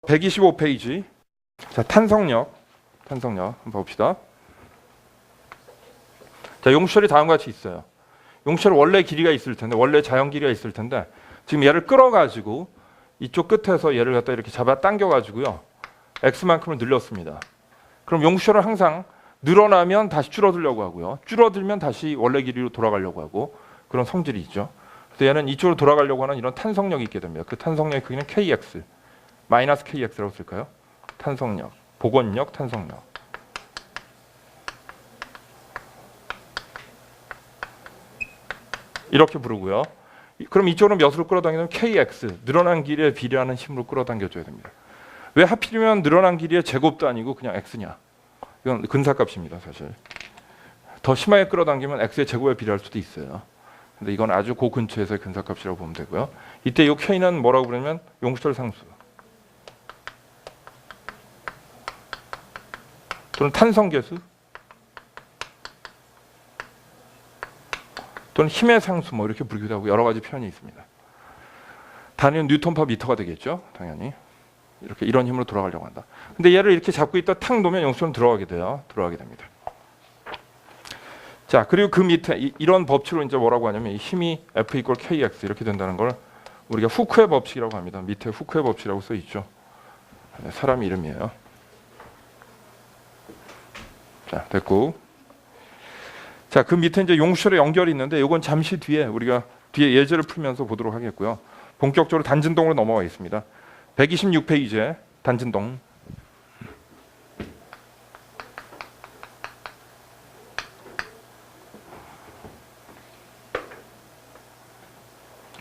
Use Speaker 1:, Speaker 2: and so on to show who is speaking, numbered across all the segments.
Speaker 1: 125페이지. 자, 탄성력 한번 봅시다. 자, 용수철이 다음과 같이 있어요. 용수철 원래 길이가 있을 텐데, 원래 자연 길이가 있을 텐데, 지금 얘를 끌어가지고 이쪽 끝에서 얘를 갖다 이렇게 잡아 당겨가지고요, x만큼을 늘렸습니다. 그럼 용수철은 항상 늘어나면 다시 줄어들려고 하고요, 줄어들면 다시 원래 길이로 돌아가려고 하고, 그런 성질이 있죠. 그래서 얘는 이쪽으로 돌아가려고 하는 이런 탄성력이 있게 됩니다. 그 탄성력의 크기는 kx, 마이너스 kx라고 쓸까요? 탄성력, 복원력, 탄성력. 이렇게 부르고요. 그럼 이쪽으로 몇으로 끌어당기면 kx, 늘어난 길이에 비례하는 힘으로 끌어당겨줘야 됩니다. 왜 하필이면 늘어난 길이의 제곱도 아니고 그냥 x냐? 이건 근사값입니다, 사실. 더 심하게 끌어당기면 x의 제곱에 비례할 수도 있어요. 근데 이건 아주 그 근처에서의 근사값이라고 보면 되고요. 이때 이 k는 뭐라고 부르냐면 용수철 상수 또는 탄성계수 또는 힘의 상수 뭐 이렇게 부르기도 하고 여러 가지 표현이 있습니다. 단위는 뉴턴/미터가 되겠죠, 당연히. 이렇게 이런 힘으로 돌아가려고 한다. 근데 얘를 이렇게 잡고 있다 탁 놓으면 용수철은 들어가게 됩니다. 자, 그리고 그 밑에 이런 법칙으로 이제 뭐라고 하냐면 이 힘이 F = KX 이렇게 된다는 걸 우리가 후크의 법칙이라고 합니다. 밑에 후크의 법칙이라고 써 있죠. 사람 이름이에요. 자, 됐고. 자, 그 밑에 이제 용수철의 연결이 있는데 이건 잠시 뒤에 우리가 뒤에 예제를 풀면서 보도록 하겠고요. 본격적으로 단진동으로 넘어가 있습니다. 126페이지에 단진동.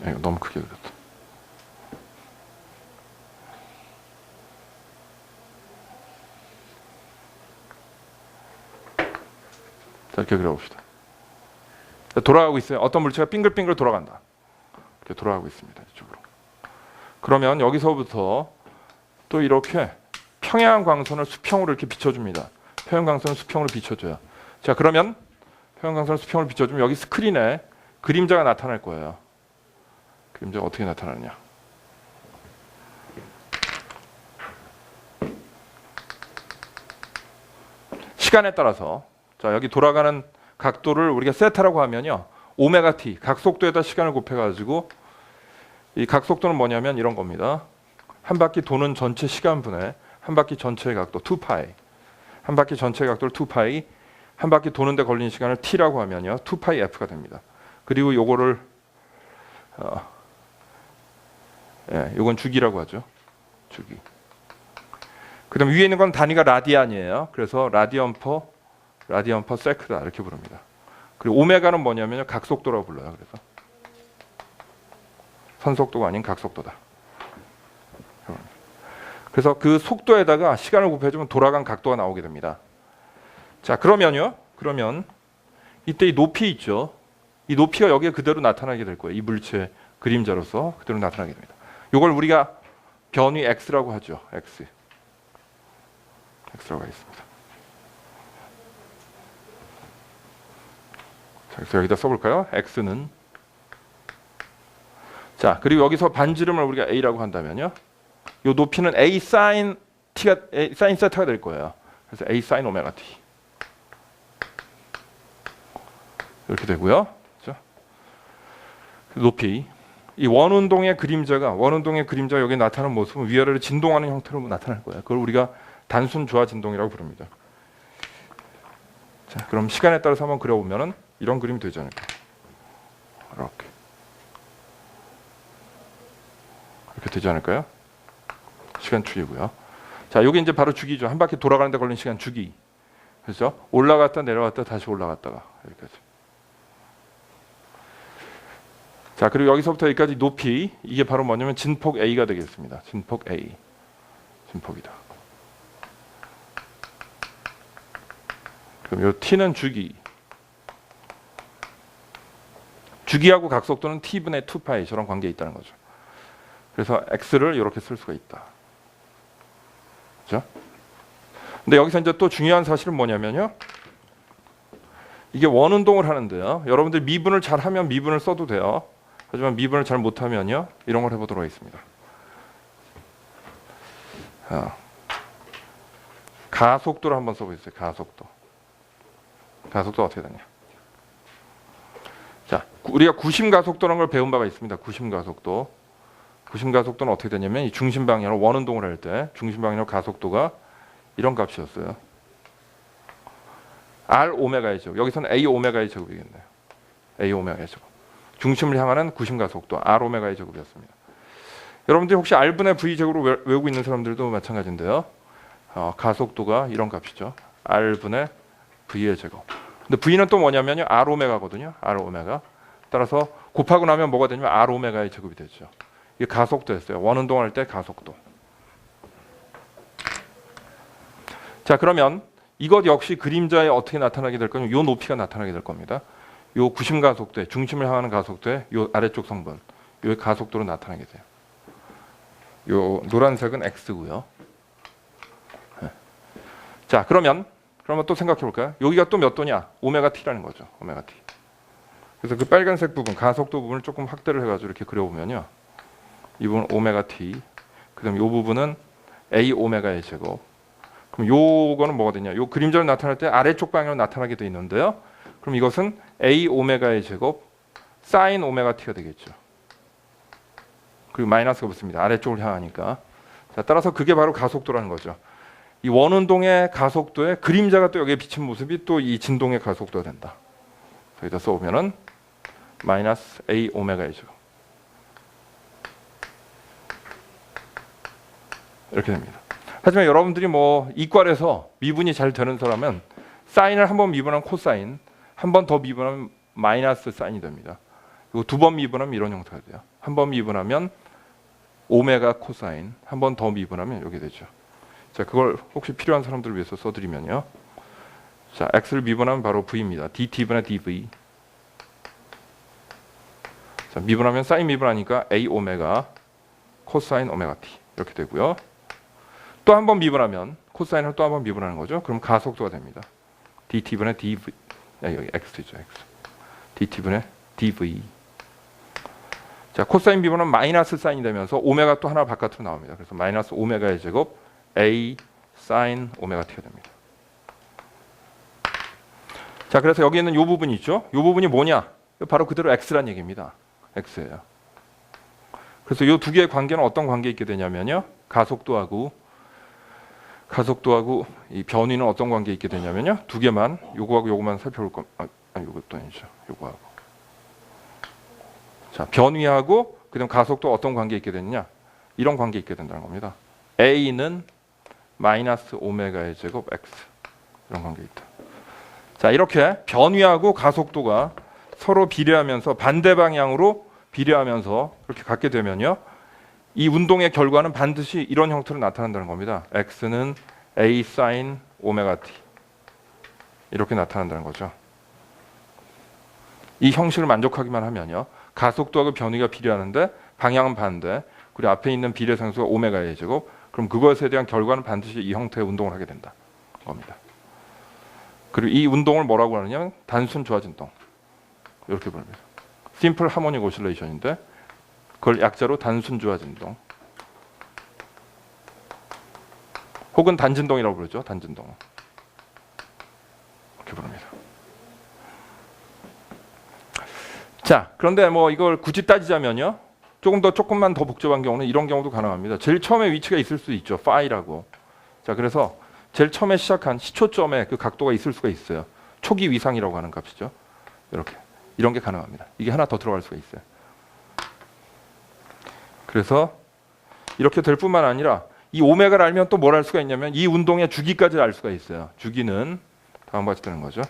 Speaker 1: 이거 너무 크게 그렸다. 자, 이렇게 그려봅시다. 돌아가고 있어요. 어떤 물체가 빙글빙글 돌아간다. 이렇게 돌아가고 있습니다, 이쪽으로. 그러면 여기서부터 또 이렇게 평행한 광선을 수평으로 이렇게 비춰줍니다. 평행 광선을 수평으로 비춰줘요. 자, 그러면 평행 광선을 수평으로 비춰주면 여기 스크린에 그림자가 나타날 거예요. 그림자가 어떻게 나타나느냐? 시간에 따라서, 자, 여기 돌아가는 각도를 우리가 세타라고 하면요, 오메가 t 각속도에다 시간을 곱해가지고, 이 각속도는 뭐냐면 이런 겁니다. 한 바퀴 도는 전체 시간분의 한 바퀴 전체의 각도 2파이, 한 바퀴 전체의 각도를 2파이, 한 바퀴 도는데 걸리는 시간을 t라고 하면요 2파이 f가 됩니다. 그리고 요거를 요건 주기라고 하죠. 주기. 그다음 위에 있는 건 단위가 라디안이에요. 그래서 라디언 퍼 세크다 이렇게 부릅니다. 그리고 오메가는 뭐냐면요 각속도라고 불러요. 그래서 선속도가 아닌 각속도다. 그래서 그 속도에다가 시간을 곱해주면 돌아간 각도가 나오게 됩니다. 자, 그러면 이때 이 높이 있죠. 이 높이가 여기에 그대로 나타나게 될 거예요. 이 물체의 그림자로서 그대로 나타나게 됩니다. 이걸 우리가 변위 x라고 하죠. x라고 하겠습니다. 자, 그래서 여기다 써볼까요? x는, 자, 그리고 여기서 반지름을 우리가 a라고 한다면요, 이 높이는 a sin 세타가 될 거예요. 그래서 a sin 오메가 t 이렇게 되고요. 그렇죠? 높이, 이 원운동의 그림자가 여기 나타나는 모습은 위아래로 진동하는 형태로 나타날 거예요. 그걸 우리가 단순 조화 진동이라고 부릅니다. 자, 그럼 시간에 따라서 한번 그려보면은 이런 그림이 되지 않을까? 이렇게 되지 않을까요? 시간 축이고요. 자, 여기 이제 바로 주기죠. 한 바퀴 돌아가는데 걸리는 시간 주기. 그렇죠? 올라갔다 내려갔다 다시 올라갔다가 여기까지. 자, 그리고 여기서부터 여기까지 높이, 이게 바로 뭐냐면 진폭 A가 되겠습니다. 진폭 A. 진폭이다. 그럼 요 T는 주기. 주기하고 각속도는 T분의 2파이 저런 관계에 있다는 거죠. 그래서 X를 이렇게 쓸 수가 있다. 그렇죠? 근데 여기서 이제 또 중요한 사실은 뭐냐면요, 이게 원운동을 하는데요, 여러분들 미분을 잘 하면 미분을 써도 돼요. 하지만 미분을 잘 못하면요 이런 걸 해보도록 하겠습니다. 가속도를 한번 써보겠어요. 가속도 어떻게 되냐. 자, 우리가 구심 가속도라는 걸 배운 바가 있습니다. 구심 가속도는 어떻게 되냐면 이 중심 방향으로 원운동을 할 때 중심 방향으로 가속도가 이런 값이었어요. R 오메가의 제곱. 여기서는 A 오메가의 제곱이겠네요. A 오메가의 제곱. 중심을 향하는 구심 가속도 R 오메가의 제곱이었습니다. 여러분들이 혹시 R분의 V 제곱으로 외우고 있는 사람들도 마찬가지인데요. 가속도가 이런 값이죠. R분의 V의 제곱. 근데 V는 또 뭐냐면요. R 오메가거든요. R 오메가. 따라서 곱하고 나면 뭐가 되냐면 R 오메가의 제곱이 되죠. 이게 가속도였어요. 원운동할 때 가속도. 자, 그러면 이것 역시 그림자에 어떻게 나타나게 될 거냐면 요 높이가 나타나게 될 겁니다. 요 구심 가속도에 중심을 향하는 가속도에 요 아래쪽 성분 요 가속도로 나타나게 돼요. 요 노란색은 x고요. 자, 그러면 또 생각해 볼까요? 여기가 또 몇 도냐? 오메가 t라는 거죠. 오메가 t. 그래서 그 빨간색 부분 가속도 부분을 조금 확대를 해가지고 이렇게 그려보면요. 이 부분 오메가 t. 그다음 요 부분은 a 오메가의 제곱. 그럼 요거는 뭐가 되냐? 요 그림자로 나타날 때 아래쪽 방향으로 나타나게 돼 있는데요. 그럼 이것은 a 오메가의 제곱 사인 오메가 t가 되겠죠. 그리고 마이너스가 붙습니다. 아래쪽을 향하니까. 자, 따라서 그게 바로 가속도라는 거죠. 이 원운동의 가속도에 그림자가 또 여기에 비친 모습이 또 이 진동의 가속도가 된다. 여기다 써보면은 마이너스 a 오메가의 제곱 이렇게 됩니다. 하지만 여러분들이 뭐 이과에서 미분이 잘 되는 사람은 사인을 한 번 미분하면 코사인, 한 번 더 미분하면 마이너스 사인이 됩니다. 그리고 두 번 미분하면 이런 형태가 돼요. 한 번 미분하면 오메가 코사인, 한 번 더 미분하면 이렇게 되죠. 자, 그걸 혹시 필요한 사람들을 위해서 써드리면요. 자, x를 미분하면 바로 v입니다. dt분의 dv. 자, 미분하면 사인 미분하니까 a 오메가 코사인 오메가 t 이렇게 되고요. 또 한 번 미분하면 코사인을 또 한 번 미분하는 거죠. 그럼 가속도가 됩니다. dt분의 dv. 여기 x죠, x. dt분의 dv. 자, 코사인 미분하면 마이너스 사인이 되면서 오메가 또 하나 바깥으로 나옵니다. 그래서 마이너스 오메가의 제곱 a 사인 오메가 t가 됩니다. 자, 그래서 여기 있는 이 부분이 있죠. 이 부분이 뭐냐? 바로 그대로 x란 얘기입니다. x예요. 그래서 이 두 개의 관계는 어떤 관계 있게 되냐면요. 가속도하고 이 변위는 어떤 관계 있게 되냐면요. 두 개만 요거하고 요거만 살펴볼 겁니다. 아니 요것도 아니죠. 요거하고. 자, 변위하고 그다음 가속도 어떤 관계 있게 되느냐? 이런 관계 있게 된다는 겁니다. a는 마이너스 오메가의 제곱 x 이런 관계 있다. 자, 이렇게 변위하고 가속도가 서로 비례하면서 반대 방향으로 비례하면서 이렇게 갖게 되면요. 이 운동의 결과는 반드시 이런 형태로 나타난다는 겁니다. x는 a 사인 오메가 t 이렇게 나타난다는 거죠. 이 형식을 만족하기만 하면요. 가속도하고 변위가 비례하는데 방향은 반대. 그리고 앞에 있는 비례상수가 오메가의 제곱. 그럼 그것에 대한 결과는 반드시 이 형태의 운동을 하게 된다. 겁니다. 그리고 이 운동을 뭐라고 하느냐면 단순 조화 진동. 이렇게 부릅니다. Simple Harmonic Oscillation인데 그걸 약자로 단순 조화 진동. 혹은 단진동이라고 부르죠. 단진동. 이렇게 부릅니다. 자, 그런데 뭐 이걸 굳이 따지자면요. 조금만 더 복잡한 경우는 이런 경우도 가능합니다. 제일 처음에 위치가 있을 수 있죠. 파이라고. 자, 그래서 제일 처음에 시작한 시초점에 그 각도가 있을 수가 있어요. 초기 위상이라고 하는 값이죠. 이렇게. 이런 게 가능합니다. 이게 하나 더 들어갈 수가 있어요. 그래서 이렇게 될 뿐만 아니라 이 오메가를 알면 또 뭘 알 수가 있냐면 이 운동의 주기까지 알 수가 있어요. 주기는 다음과 같이 되는 거죠.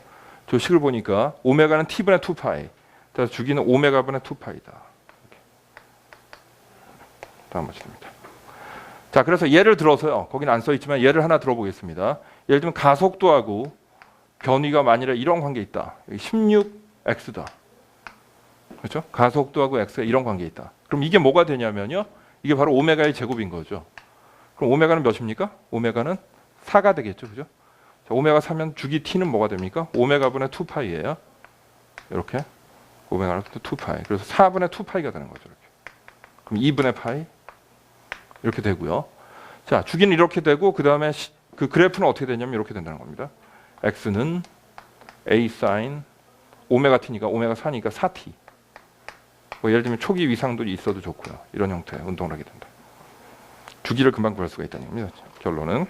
Speaker 1: 저 식을 보니까 오메가는 t분의 2파이. 그래서 주기는 오메가분의 2파이다. 다음과 같이 됩니다. 자, 그래서 예를 들어서요. 거기는 안 써 있지만 예를 하나 들어보겠습니다. 예를 들면 가속도하고 변위가 만일에 이런 관계 있다. 16x다. 그렇죠? 가속도하고 x가 이런 관계 있다. 그럼 이게 뭐가 되냐면요. 이게 바로 오메가의 제곱인 거죠. 그럼 오메가는 몇입니까? 오메가는 4가 되겠죠. 그죠? 자, 오메가 4면 주기 t는 뭐가 됩니까? 오메가분의 2파이예요. 이렇게. 오메가는 2파이. 그래서 4분의 2파이가 되는 거죠. 이렇게. 그럼 2분의 파이 이렇게 되고요. 자, 주기는 이렇게 되고 그 다음에 그 그래프는 어떻게 되냐면 이렇게 된다는 겁니다. x는 a sin 오메가 t니까 오메가 4니까 4t. 뭐 예를 들면 초기 위상들이 있어도 좋고요. 이런 형태의 운동을 하게 된다. 주기를 금방 구할 수가 있다는 겁니다. 결론은.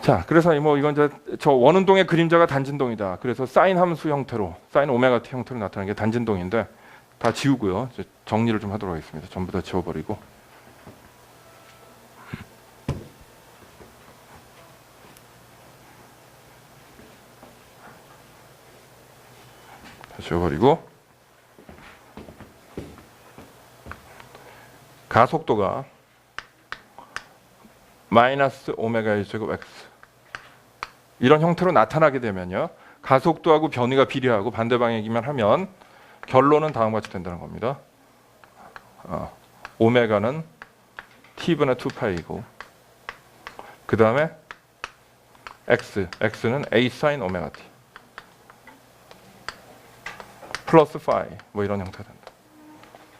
Speaker 1: 자, 그래서 뭐 이건 이제 저 원운동의 그림자가 단진동이다. 그래서 사인 함수 형태로, 사인 오메가 t 형태로 나타나는 게 단진동인데 다 지우고요. 이제 정리를 좀 하도록 하겠습니다. 전부 다 지워버리고. 다 지워버리고. 가속도가 마이너스 오메가 1 제곱 x 이런 형태로 나타나게 되면요. 가속도하고 변위가 비례하고 반대 방향이기만 하면 결론은 다음과 같이 된다는 겁니다. 오메가는 t분의 2파이고 그 다음에 x는 a sin 오메가 t 플러스 파이 뭐 이런 형태가 된다.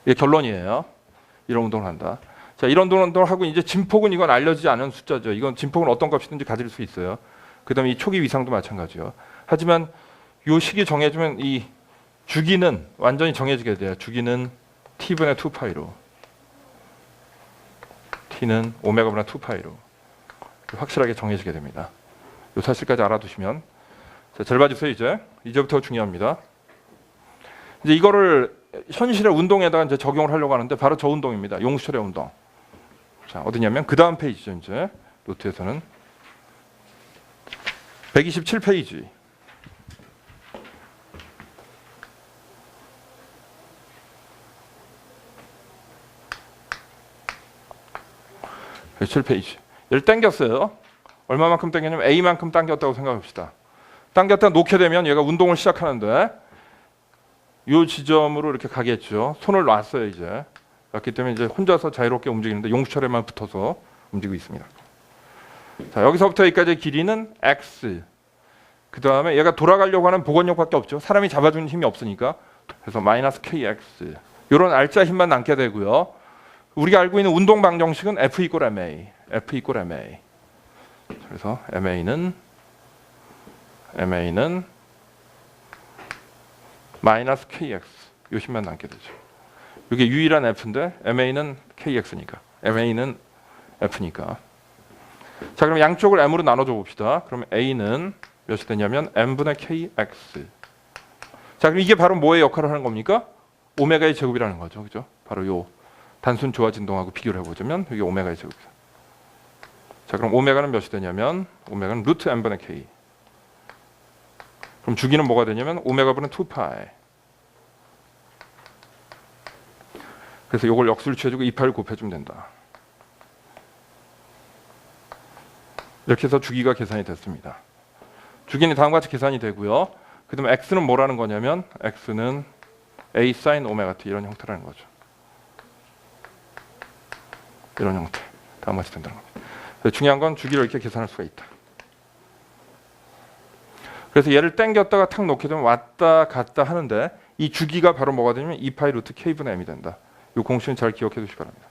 Speaker 1: 이게 결론이에요. 이런 운동을 한다. 자, 이런 운동을 하고 이제 진폭은 이건 알려지지 않은 숫자죠. 이건 진폭은 어떤 값이든지 가질 수 있어요. 그다음에 이 초기 위상도 마찬가지요. 하지만 요 식이 정해지면 이 주기는 완전히 정해지게 돼요. 주기는 t분의 2파이로 t는 오메가분의 2파이로 확실하게 정해지게 됩니다. 요 사실까지 알아두시면 자, 잘 봐주세요. 이제부터 중요합니다. 이제 이거를 현실의 운동에다가 이제 적용을 하려고 하는데 바로 저 운동입니다. 용수철의 운동. 자, 어디냐면 그 다음 페이지죠. 이제 노트에서는 127페이지. 127페이지. 얘를 당겼어요. 얼마만큼 당겼냐면 A만큼 당겼다고 생각합시다. 당겼다 놓게 되면 얘가 운동을 시작하는데 이 지점으로 이렇게 가겠죠. 손을 놨어요. 이제 놨기 때문에 이제 혼자서 자유롭게 움직이는데 용수철에만 붙어서 움직이고 있습니다. 자, 여기서부터 여기까지의 길이는 x. 그 다음에 얘가 돌아가려고 하는 복원력밖에 없죠. 사람이 잡아주는 힘이 없으니까. 그래서 마이너스 kx. 이런 알짜 힘만 남게 되고요. 우리가 알고 있는 운동 방정식은 F 이퀄 ma. F 이퀄 ma. 그래서 ma는 마이너스 kx. 요 힘만 남게 되죠. 이게 유일한 F인데 ma는 kx니까. ma는 F니까. 자, 그럼 양쪽을 m으로 나눠줘 봅시다. 그럼 a는 몇이 되냐면 m분의 kx. 자, 그럼 이게 바로 뭐의 역할을 하는 겁니까? 오메가의 제곱이라는 거죠. 그죠? 바로 요 단순 조화 진동하고 비교를 해보자면 이게 오메가의 제곱이다. 자, 그럼 오메가는 몇이 되냐면 오메가는 루트 m분의 k. 그럼 주기는 뭐가 되냐면 오메가분의 2파이. 그래서 이걸 역수를 취해주고 2파이를 곱해주면 된다. 이렇게 해서 주기가 계산이 됐습니다. 주기는 다음과 같이 계산이 되고요. 그 다음에 x는 뭐라는 거냐면 x는 a sin 오메가 t 이런 형태라는 거죠. 이런 형태. 다음과 같이 된다는 겁니다. 그래서 중요한 건 주기를 이렇게 계산할 수가 있다. 그래서 얘를 당겼다가 탁 놓게 되면 왔다 갔다 하는데 이 주기가 바로 뭐가 되냐면 2파이 루트 k분의 m이 된다. 이 공식은 잘 기억해 두시기 바랍니다.